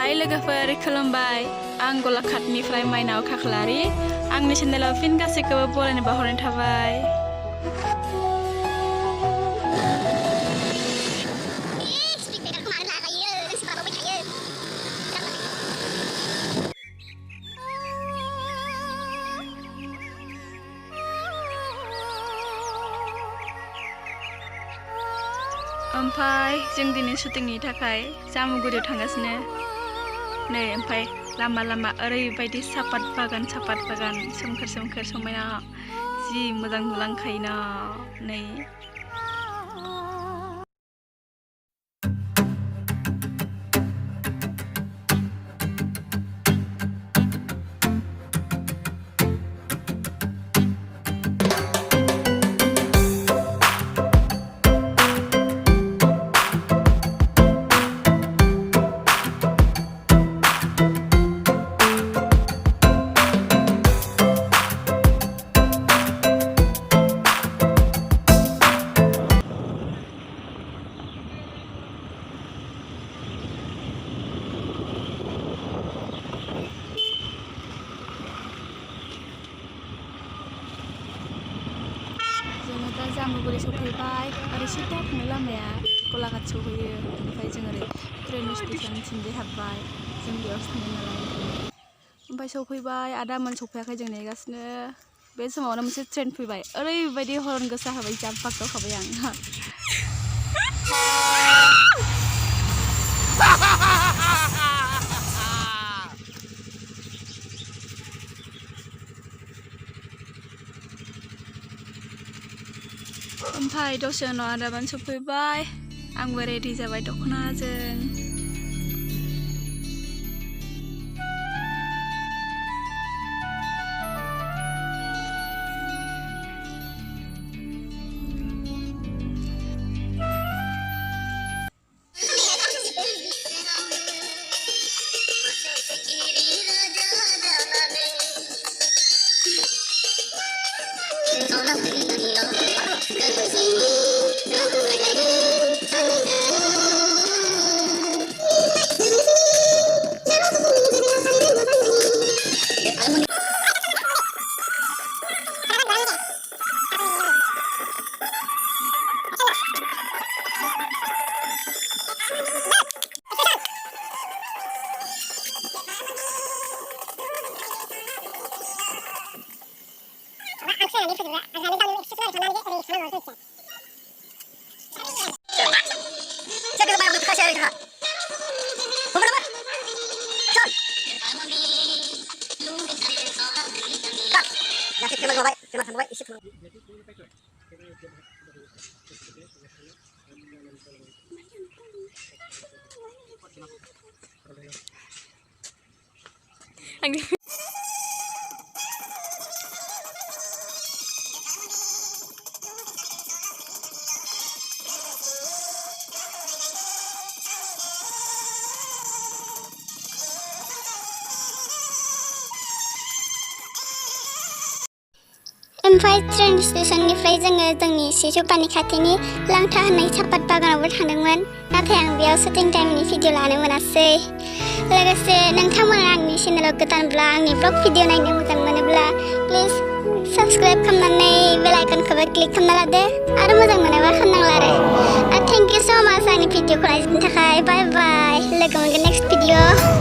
हाय लोगोफोर खुलुमबाय आं गलाघाटनिफ्राय माइनाव खाख्लारि आंनि चेनेलाव फिन गासैखौबो बरायनो बावहरनाय थाबाय। ओमफ्राय जों दिनै शुटिंनि थाखाय जामुगुरियाव थांगासिनो नै ओमफ्राय लामा लामा ओरैबायदि सापात बागान सोमखोर सोमखोर समायना जि मोजां नुलांखायोना नै जामुगुरि सफैबाय ओरै सिदा थांनाय लामाया गलाघाट सौहैयो ओमफ्राय जों ओरै ट्रेन स्टेशनसिम हाबबाय जों बेयावसो थांनाय नालाय ओमफ्राय सफैबाय आदामोन सफैयाखै जों नेगासिनो बे समावनो मोनसे ट्रेन फैबाय ओरैबायदि हरन गोसा होबाय जा बागदावखाबाय आं ओमफ्राय दसे उनाव आदामोन सफैबाय आंबो रेडि जाबाय दख'नाजों ओमफ्राय ट्रेन स्टेशननिफ्राय जोङो जोंनि सिजुपानि खाथिनि लांथा होननाय सापात बागानावबो थांदोंमोन नाथाय आं बेयाव शुटिं टाइमनि भिडिअ लानो मोनासै लोगोसे नोंथांमोना आंनि चेनेलाव गोदानब्ला आंनि ब्लग भिडिअ नायनो मोजां मोनोब्ला प्लिज साबस्क्राइब खालामनानै बेल आइकनखौबो क्लिक खालामना लादो आरो मोजां मोनोबा खालामनांला आरो थेंक इउ स' माच आंनि भिडिअखौ नायनो थाखाय बाय बाय लोगो मोनगोन नेक्स्ट भिडिअ